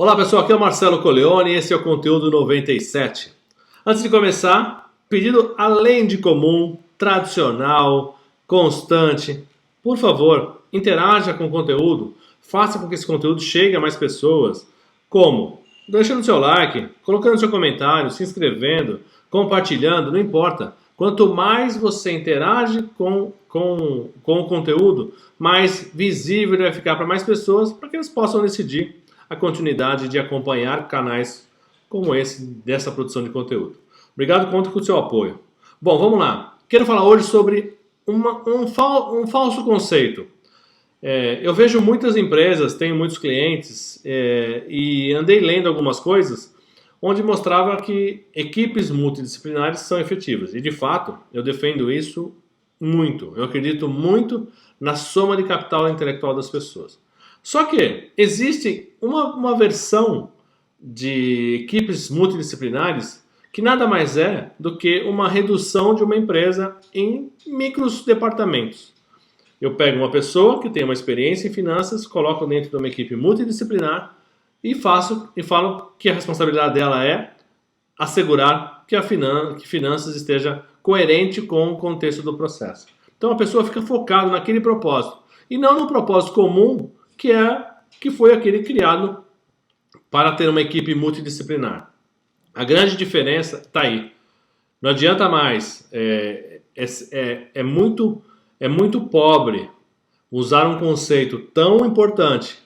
Olá pessoal, aqui é o Marcelo Coleoni e esse é o Conteúdo 97. Antes de começar, pedido além de comum, tradicional, constante. Por favor, interaja com o conteúdo, faça com que esse conteúdo chegue a mais pessoas. Como? Deixando seu like, colocando seu comentário, se inscrevendo, compartilhando, não importa. Quanto mais você interage com o conteúdo, mais visível ele vai ficar para mais pessoas, para que eles possam decidir a continuidade de acompanhar canais como esse, dessa produção de conteúdo. Obrigado, conto com o seu apoio. Bom, vamos lá. Quero falar hoje sobre um falso conceito. Eu vejo muitas empresas, tenho muitos clientes e andei lendo algumas coisas onde mostrava que equipes multidisciplinares são efetivas. E de fato, eu defendo isso muito. Eu acredito muito na soma de capital intelectual das pessoas. Só que existe uma versão de equipes multidisciplinares que nada mais é do que uma redução de uma empresa em micros departamentos. Eu pego uma pessoa que tem uma experiência em finanças, coloco dentro de uma equipe multidisciplinar e falo que a responsabilidade dela é assegurar que que finanças esteja coerente com o contexto do processo. Então a pessoa fica focada naquele propósito e não no propósito comum que foi aquele criado para ter uma equipe multidisciplinar. A grande diferença está aí. Não adianta mais. É muito pobre usar um conceito tão importante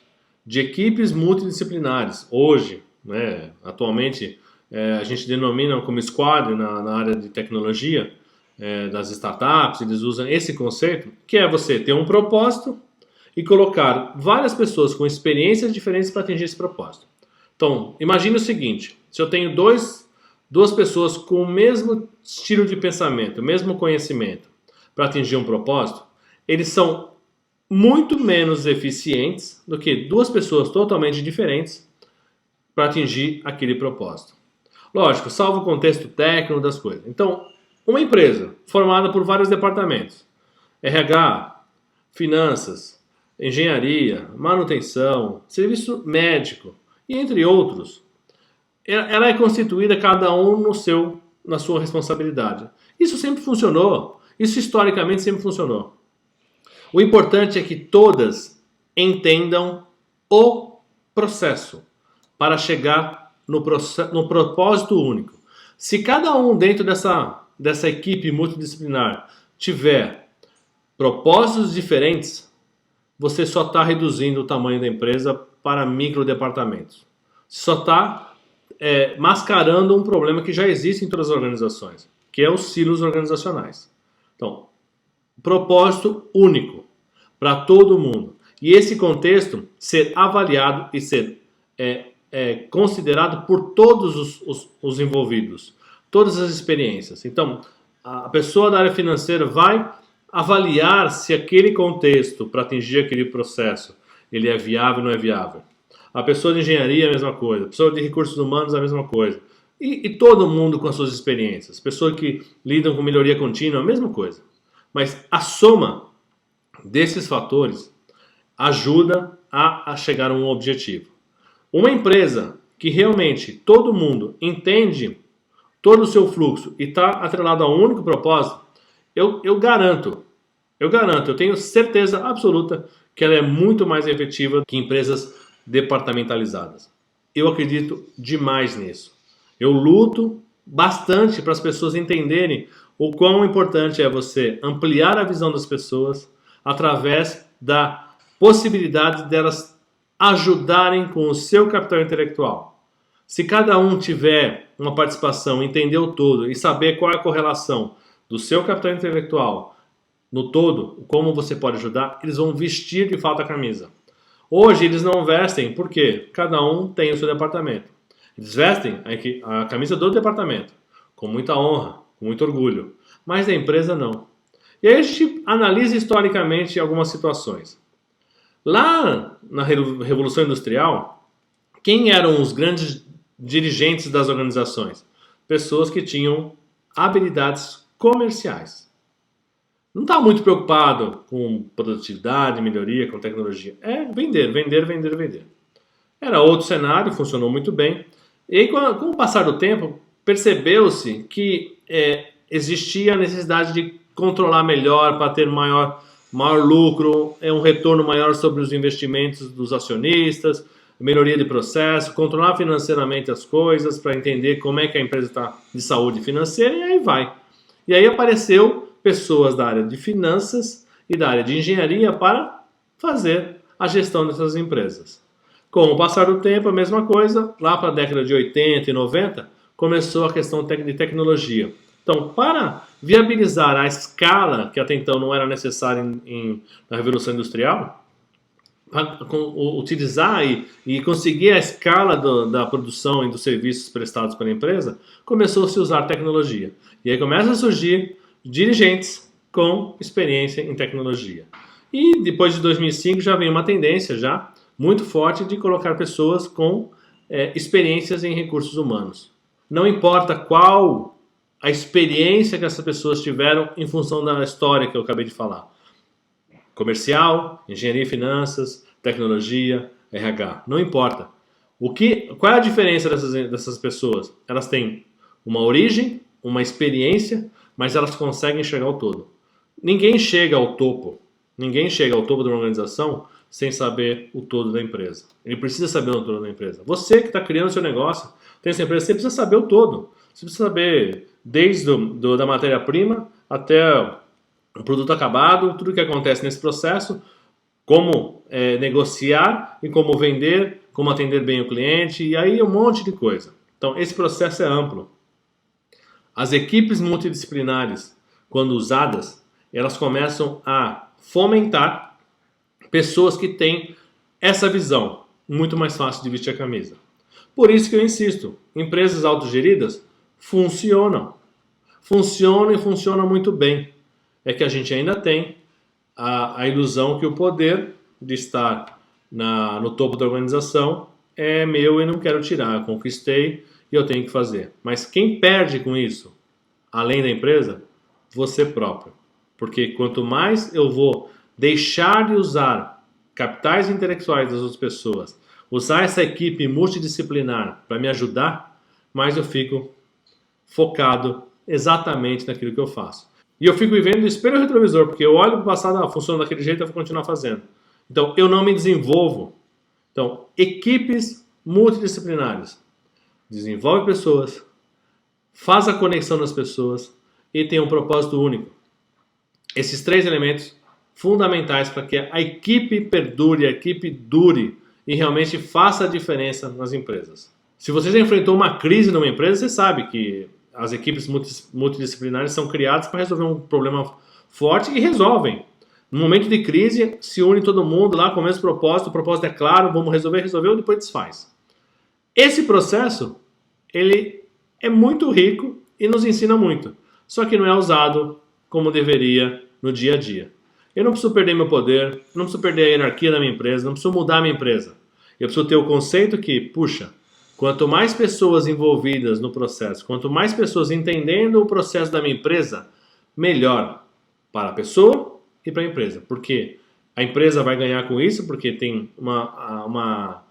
de equipes multidisciplinares. Hoje, né, atualmente, a gente denomina como squad na área de tecnologia das startups. Eles usam esse conceito, que é você ter um propósito e colocar várias pessoas com experiências diferentes para atingir esse propósito. Então, imagine o seguinte, se eu tenho duas pessoas com o mesmo estilo de pensamento, o mesmo conhecimento para atingir um propósito, eles são muito menos eficientes do que duas pessoas totalmente diferentes para atingir aquele propósito. Lógico, salvo o contexto técnico das coisas. Então, uma empresa formada por vários departamentos, RH, finanças, engenharia, manutenção, serviço médico e entre outros, ela é constituída cada um na sua responsabilidade. Isso sempre funcionou, isso historicamente sempre funcionou. O importante é que todas entendam o processo para chegar no propósito único. Se cada um dentro dessa equipe multidisciplinar tiver propósitos diferentes, você só está reduzindo o tamanho da empresa para microdepartamentos. Só está mascarando um problema que já existe em todas as organizações, que é os silos organizacionais. Então, propósito único para todo mundo. E esse contexto ser avaliado e ser considerado por todos os envolvidos, todas as experiências. Então, a pessoa da área financeira vai avaliar se aquele contexto para atingir aquele processo ele é viável ou não é viável. A pessoa de engenharia a mesma coisa, a pessoa de recursos humanos a mesma coisa. E todo mundo com as suas experiências. Pessoas que lidam com melhoria contínua a mesma coisa. Mas a soma desses fatores ajuda a chegar a um objetivo. Uma empresa que realmente todo mundo entende todo o seu fluxo e está atrelado a um único propósito, eu garanto, eu tenho certeza absoluta que ela é muito mais efetiva que empresas departamentalizadas. Eu acredito demais nisso. Eu luto bastante para as pessoas entenderem o quão importante é você ampliar a visão das pessoas através da possibilidade delas ajudarem com o seu capital intelectual. Se cada um tiver uma participação, entender o todo e saber qual é a correlação do seu capital intelectual no todo, como você pode ajudar, eles vão vestir de fato a camisa. Hoje eles não vestem porque cada um tem o seu departamento. Eles vestem a camisa do departamento, com muita honra, com muito orgulho, mas da empresa não. E aí a gente analisa historicamente algumas situações. Lá na Revolução Industrial, quem eram os grandes dirigentes das organizações? Pessoas que tinham habilidades comerciais. Não está muito preocupado com produtividade, melhoria, com tecnologia. É vender, vender, vender, vender. Era outro cenário, funcionou muito bem. E aí, com o passar do tempo, percebeu-se que existia a necessidade de controlar melhor para ter maior lucro, um retorno maior sobre os investimentos dos acionistas, melhoria de processo, controlar financeiramente as coisas para entender como é que a empresa está de saúde financeira e aí vai. E aí apareceu pessoas da área de finanças e da área de engenharia para fazer a gestão dessas empresas. Com o passar do tempo, a mesma coisa, lá para a década de 80 e 90, começou a questão de tecnologia. Então, para viabilizar a escala, que até então não era necessária na Revolução Industrial, para utilizar e conseguir a escala da produção e dos serviços prestados pela empresa, começou-se a usar tecnologia. E aí começam a surgir dirigentes com experiência em tecnologia. E depois de 2005 já vem uma tendência já muito forte de colocar pessoas com experiências em recursos humanos. Não importa qual a experiência que essas pessoas tiveram em função da história que eu acabei de falar. Comercial, engenharia e finanças, tecnologia, RH, não importa. Qual é a diferença dessas pessoas? Elas têm uma origem, uma experiência, mas elas conseguem chegar ao todo. Ninguém chega ao topo de uma organização sem saber o todo da empresa. Ele precisa saber o todo da empresa. Você que está criando seu negócio, tem essa empresa, você precisa saber o todo. Você precisa saber desde da matéria-prima até o produto acabado, tudo que acontece nesse processo, como negociar e como vender, como atender bem o cliente, e aí um monte de coisa. Então, esse processo é amplo. As equipes multidisciplinares, quando usadas, elas começam a fomentar pessoas que têm essa visão, muito mais fácil de vestir a camisa. Por isso que eu insisto, empresas autogeridas funcionam. Funcionam e funcionam muito bem. É que a gente ainda tem a ilusão que o poder de estar no topo da organização é meu e não quero tirar. Eu conquistei e eu tenho que fazer. Mas quem perde com isso, além da empresa, você próprio. Porque quanto mais eu vou deixar de usar capitais intelectuais das outras pessoas, usar essa equipe multidisciplinar para me ajudar, mais eu fico focado exatamente naquilo que eu faço. E eu fico vivendo do espelho retrovisor, porque eu olho para o passado, funciona daquele jeito, eu vou continuar fazendo. Então, eu não me desenvolvo. Então, equipes multidisciplinares. Desenvolve pessoas, faz a conexão das pessoas e tem um propósito único. Esses 3 elementos fundamentais para que a equipe perdure, a equipe dure e realmente faça a diferença nas empresas. Se você já enfrentou uma crise numa empresa, você sabe que as equipes multidisciplinares são criadas para resolver um problema forte e resolvem. No momento de crise, se une todo mundo lá com o mesmo propósito, o propósito é claro, vamos resolveu, depois desfaz. Esse processo, ele é muito rico e nos ensina muito, só que não é usado como deveria no dia a dia. Eu não preciso perder meu poder, não preciso perder a hierarquia da minha empresa, não preciso mudar a minha empresa. Eu preciso ter o conceito que, puxa, quanto mais pessoas envolvidas no processo, quanto mais pessoas entendendo o processo da minha empresa, melhor para a pessoa e para a empresa. Porque a empresa vai ganhar com isso, porque tem uma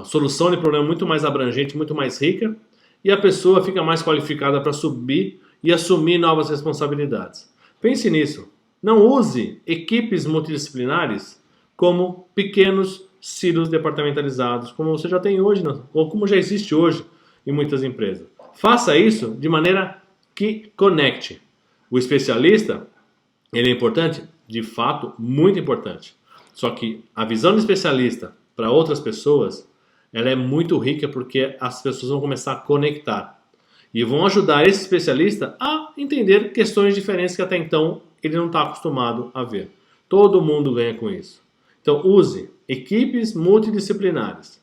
solução de problema muito mais abrangente, muito mais rica, e a pessoa fica mais qualificada para subir e assumir novas responsabilidades. Pense nisso. Não use equipes multidisciplinares como pequenos silos departamentalizados, como você já tem hoje, ou como já existe hoje em muitas empresas. Faça isso de maneira que conecte. O especialista, ele é importante? De fato, muito importante. Só que a visão do especialista para outras pessoas, ela é muito rica porque as pessoas vão começar a conectar. E vão ajudar esse especialista a entender questões diferentes que até então ele não está acostumado a ver. Todo mundo ganha com isso. Então, use equipes multidisciplinares.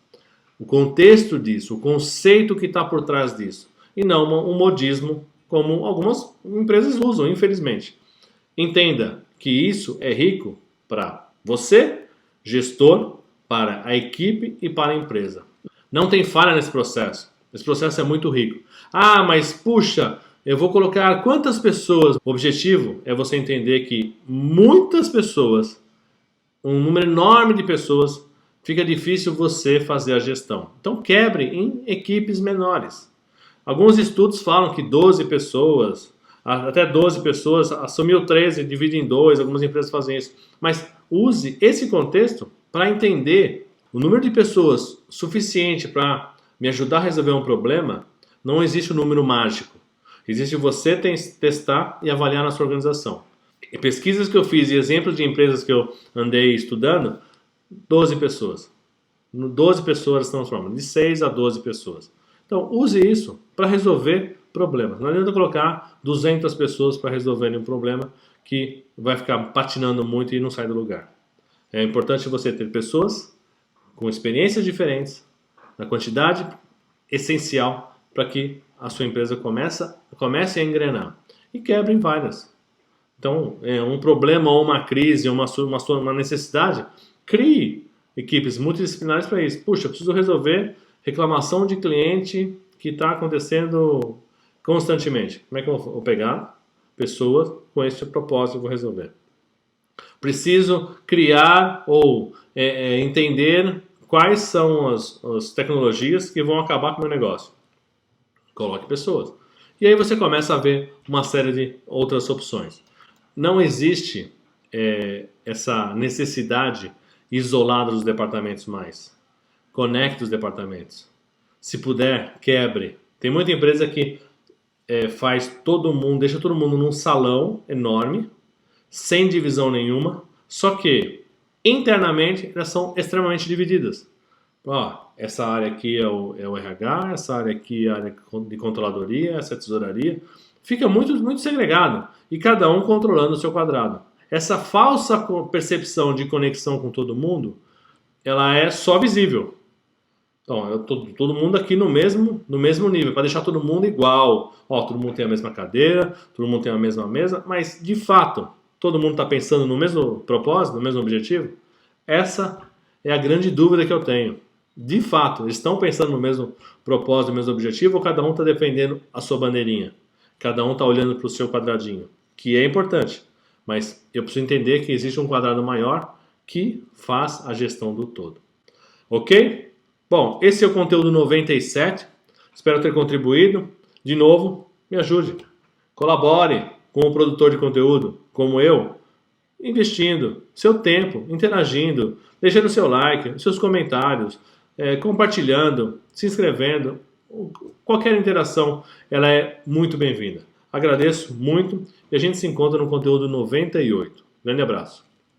O contexto disso, o conceito que está por trás disso. E não um modismo como algumas empresas usam, infelizmente. Entenda que isso é rico para você, gestor, para a equipe e para a empresa. Não tem falha nesse processo. Esse processo é muito rico. Ah, mas puxa, eu vou colocar quantas pessoas? O objetivo é você entender que muitas pessoas, um número enorme de pessoas, fica difícil você fazer a gestão. Então quebre em equipes menores. Alguns estudos falam que 12 pessoas, até 12 pessoas, assumiu 13, divide em 2, algumas empresas fazem isso. Mas use esse contexto para entender o número de pessoas suficiente para me ajudar a resolver um problema. Não existe um número mágico. Existe você testar e avaliar na sua organização. Em pesquisas que eu fiz e exemplos de empresas que eu andei estudando, 12 pessoas. 12 pessoas se transformam, de 6 a 12 pessoas. Então, use isso para resolver problemas. Não adianta colocar 200 pessoas para resolverem um problema que vai ficar patinando muito e não sai do lugar. É importante você ter pessoas com experiências diferentes, na quantidade essencial para que a sua empresa comece a engrenar. E quebre em várias. Então, um problema ou uma crise, ou uma necessidade, crie equipes multidisciplinares para isso. Puxa, eu preciso resolver reclamação de cliente que está acontecendo constantemente. Como é que eu vou pegar pessoas com esse propósito e vou resolver? Preciso criar ou entender quais são as tecnologias que vão acabar com o meu negócio. Coloque pessoas. E aí você começa a ver uma série de outras opções. Não existe essa necessidade isolada dos departamentos mais. Conecte os departamentos. Se puder, quebre. Tem muita empresa que faz deixa todo mundo num salão enorme, sem divisão nenhuma, só que internamente elas são extremamente divididas. Essa área aqui é o RH, essa área aqui é a área de controladoria, essa é a tesouraria. Fica muito, muito segregado e cada um controlando o seu quadrado. Essa falsa percepção de conexão com todo mundo, ela é só visível. Então, todo mundo aqui no mesmo nível, para deixar todo mundo igual. Todo mundo tem a mesma cadeira, todo mundo tem a mesma mesa, mas de fato, todo mundo está pensando no mesmo propósito, no mesmo objetivo? Essa é a grande dúvida que eu tenho. De fato, eles estão pensando no mesmo propósito, no mesmo objetivo, ou cada um está defendendo a sua bandeirinha? Cada um está olhando para o seu quadradinho, que é importante, mas eu preciso entender que existe um quadrado maior que faz a gestão do todo. Ok? Bom, esse é o conteúdo 97. Espero ter contribuído. De novo, me ajude. Colabore com o produtor de conteúdo, como eu, investindo seu tempo, interagindo, deixando seu like, seus comentários, compartilhando, se inscrevendo. Qualquer interação, ela é muito bem-vinda. Agradeço muito e a gente se encontra no conteúdo 98. Grande abraço.